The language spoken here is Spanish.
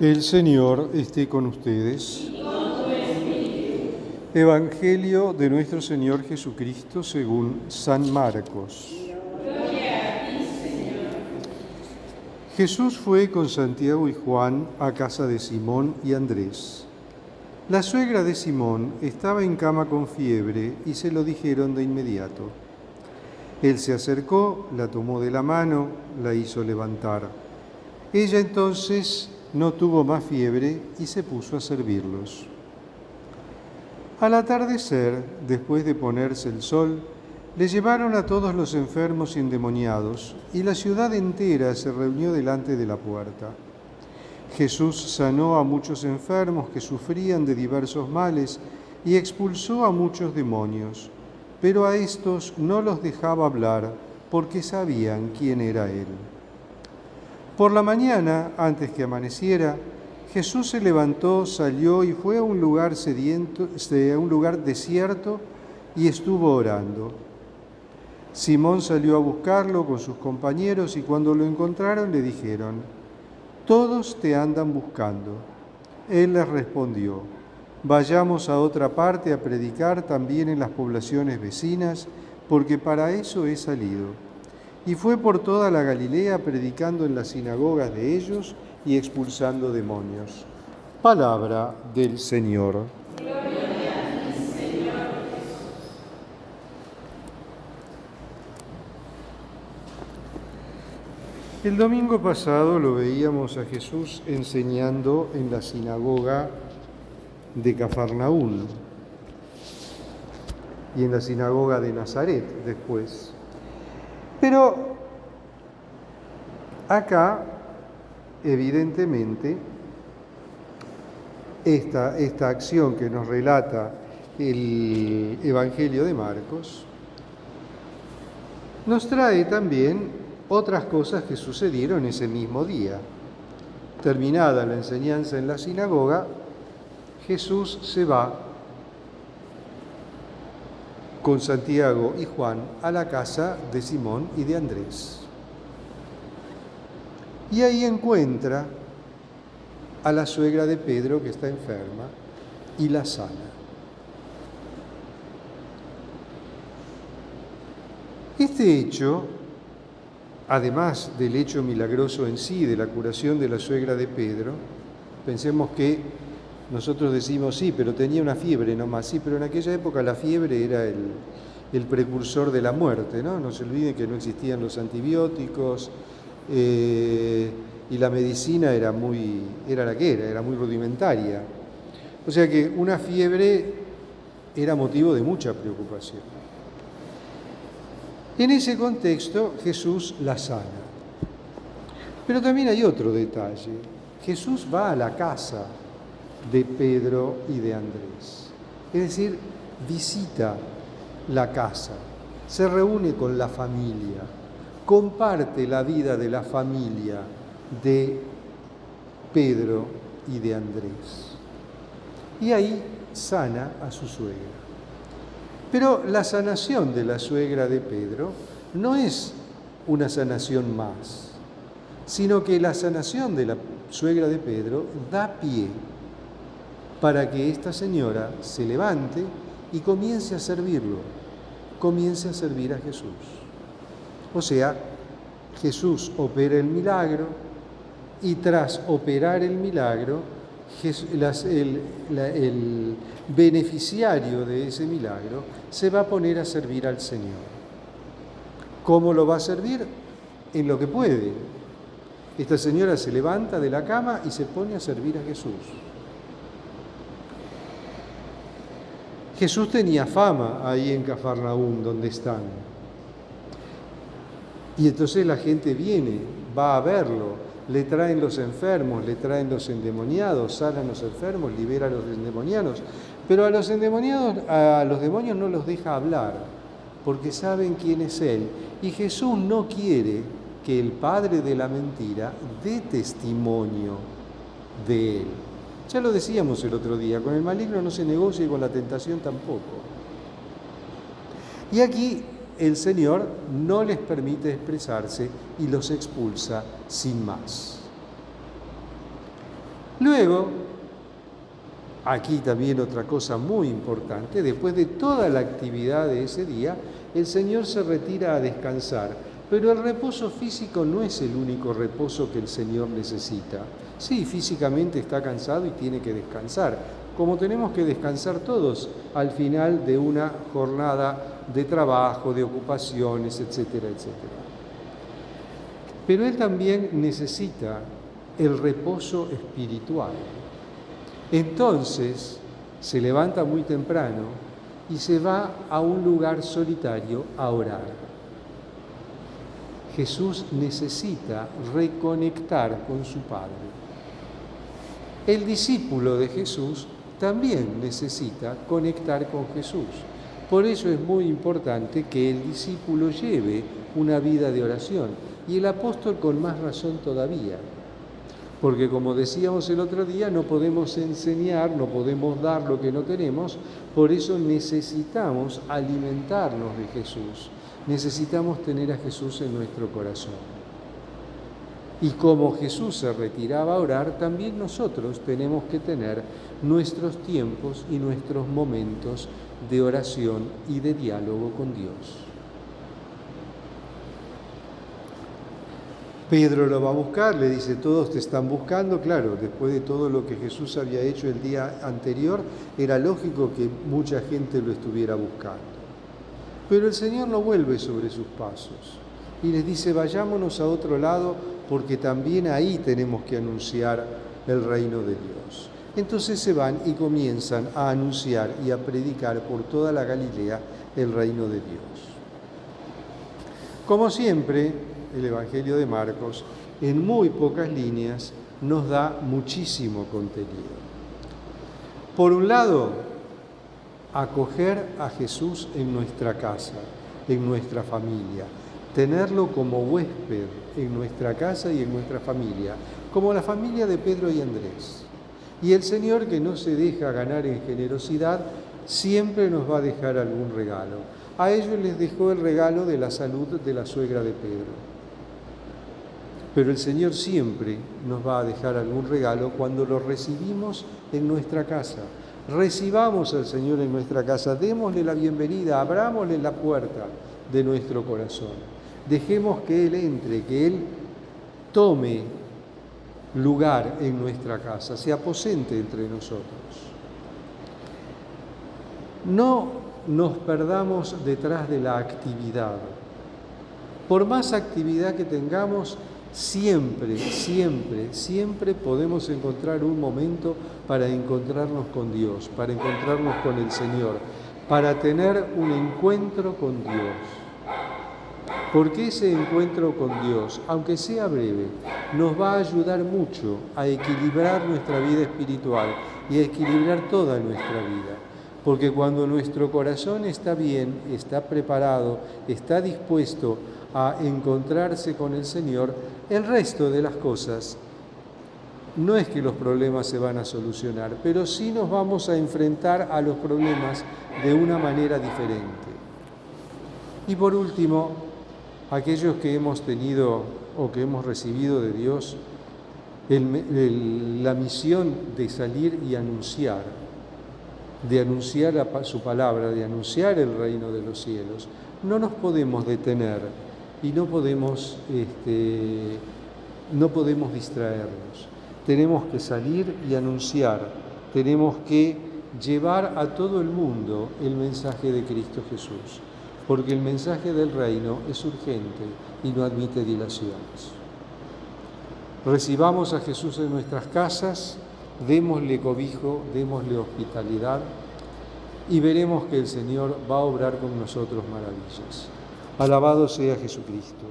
El Señor esté con ustedes. Evangelio de nuestro Señor Jesucristo según San Marcos. Jesús fue con Santiago y Juan a casa de Simón y Andrés. La suegra de Simón estaba en cama con fiebre y se lo dijeron de inmediato. Él se acercó, la tomó de la mano, la hizo levantar. Ella entonces no tuvo más fiebre y se puso a servirlos. Al atardecer, después de ponerse el sol, le llevaron a todos los enfermos y endemoniados, y la ciudad entera se reunió delante de la puerta. Jesús sanó a muchos enfermos que sufrían de diversos males y expulsó a muchos demonios, pero a estos no los dejaba hablar porque sabían quién era Él. Por la mañana, antes que amaneciera, Jesús se levantó, salió y fue a un lugar desierto y estuvo orando. Simón salió a buscarlo con sus compañeros y cuando lo encontraron le dijeron: «Todos te andan buscando». Él les respondió: «Vayamos a otra parte a predicar también en las poblaciones vecinas, porque para eso he salido». Y fue por toda la Galilea predicando en las sinagogas de ellos y expulsando demonios. Palabra del Señor. Gloria a ti, Señor Jesús. El domingo pasado lo veíamos a Jesús enseñando en la sinagoga de Cafarnaún y en la sinagoga de Nazaret después. Pero acá, evidentemente, esta acción que nos relata el Evangelio de Marcos nos trae también otras cosas que sucedieron ese mismo día. Terminada la enseñanza en la sinagoga, Jesús se va con Santiago y Juan a la casa de Simón y de Andrés. Y ahí encuentra a la suegra de Pedro que está enferma y la sana. Este hecho, además del hecho milagroso en sí, de la curación de la suegra de Pedro, pensemos que nosotros decimos, sí, pero tenía una fiebre nomás, sí, pero en aquella época la fiebre era el precursor de la muerte, ¿no? No se olviden que no existían los antibióticos y la medicina era la que era muy rudimentaria. O sea que una fiebre era motivo de mucha preocupación. En ese contexto, Jesús la sana. Pero también hay otro detalle. Jesús va a la casa de Pedro y de Andrés. Es decir, visita la casa, se reúne con la familia, comparte la vida de la familia de Pedro y de Andrés. Y ahí sana a su suegra. Pero la sanación de la suegra de Pedro no es una sanación más, sino que la sanación de la suegra de Pedro da pie para que esta señora se levante y comience a servirlo, comience a servir a Jesús. O sea, Jesús opera el milagro y tras operar el milagro, el beneficiario de ese milagro se va a poner a servir al Señor. ¿Cómo lo va a servir? En lo que puede. Esta señora se levanta de la cama y se pone a servir a Jesús. Jesús tenía fama ahí en Cafarnaún, donde están. Y entonces la gente viene, va a verlo, le traen los enfermos, le traen los endemoniados, sanan los enfermos, libera a los endemoniados. Pero a los demonios no los deja hablar, porque saben quién es Él. Y Jesús no quiere que el padre de la mentira dé testimonio de Él. Ya lo decíamos el otro día, con el maligno no se negocia y con la tentación tampoco. Y aquí el Señor no les permite expresarse y los expulsa sin más. Luego, aquí también otra cosa muy importante, después de toda la actividad de ese día, el Señor se retira a descansar. Pero el reposo físico no es el único reposo que el Señor necesita. Sí, físicamente está cansado y tiene que descansar, como tenemos que descansar todos al final de una jornada de trabajo, de ocupaciones, etcétera, etcétera. Pero Él también necesita el reposo espiritual. Entonces se levanta muy temprano y se va a un lugar solitario a orar. Jesús necesita reconectar con su Padre. El discípulo de Jesús también necesita conectar con Jesús. Por eso es muy importante que el discípulo lleve una vida de oración y el apóstol con más razón todavía. Porque como decíamos el otro día, no podemos enseñar, no podemos dar lo que no tenemos, por eso necesitamos alimentarnos de Jesús. Necesitamos tener a Jesús en nuestro corazón. Y como Jesús se retiraba a orar, también nosotros tenemos que tener nuestros tiempos y nuestros momentos de oración y de diálogo con Dios. Pedro lo va a buscar, le dice, todos te están buscando. Claro, después de todo lo que Jesús había hecho el día anterior, era lógico que mucha gente lo estuviera buscando. Pero el Señor no vuelve sobre sus pasos y les dice, vayámonos a otro lado porque también ahí tenemos que anunciar el reino de Dios. Entonces se van y comienzan a anunciar y a predicar por toda la Galilea el reino de Dios. Como siempre, el Evangelio de Marcos, en muy pocas líneas, nos da muchísimo contenido. Por un lado, acoger a Jesús en nuestra casa, en nuestra familia, tenerlo como huésped en nuestra casa y en nuestra familia, como la familia de Pedro y Andrés. Y el Señor, que no se deja ganar en generosidad, siempre nos va a dejar algún regalo. A ellos les dejó el regalo de la salud de la suegra de Pedro. Pero el Señor siempre nos va a dejar algún regalo cuando lo recibimos en nuestra casa. Recibamos al Señor en nuestra casa, démosle la bienvenida, abrámosle la puerta de nuestro corazón. Dejemos que Él entre, que Él tome lugar en nuestra casa, se aposente entre nosotros. No nos perdamos detrás de la actividad. Por más actividad que tengamos, siempre podemos encontrar un momento para encontrarnos con Dios, para encontrarnos con el Señor, para tener un encuentro con Dios. Porque ese encuentro con Dios, aunque sea breve, nos va a ayudar mucho a equilibrar nuestra vida espiritual y a equilibrar toda nuestra vida. Porque cuando nuestro corazón está bien, está preparado, está dispuesto a encontrarse con el Señor, el resto de las cosas, no es que los problemas se van a solucionar, pero sí nos vamos a enfrentar a los problemas de una manera diferente. Y por último, aquellos que hemos tenido o que hemos recibido de Dios la misión de salir y anunciar, su palabra, de anunciar el reino de los cielos, no nos podemos detener y no podemos distraernos. Tenemos que salir y anunciar, tenemos que llevar a todo el mundo el mensaje de Cristo Jesús, porque el mensaje del reino es urgente y no admite dilaciones. Recibamos a Jesús en nuestras casas, démosle cobijo, démosle hospitalidad y veremos que el Señor va a obrar con nosotros maravillas. Alabado sea Jesucristo.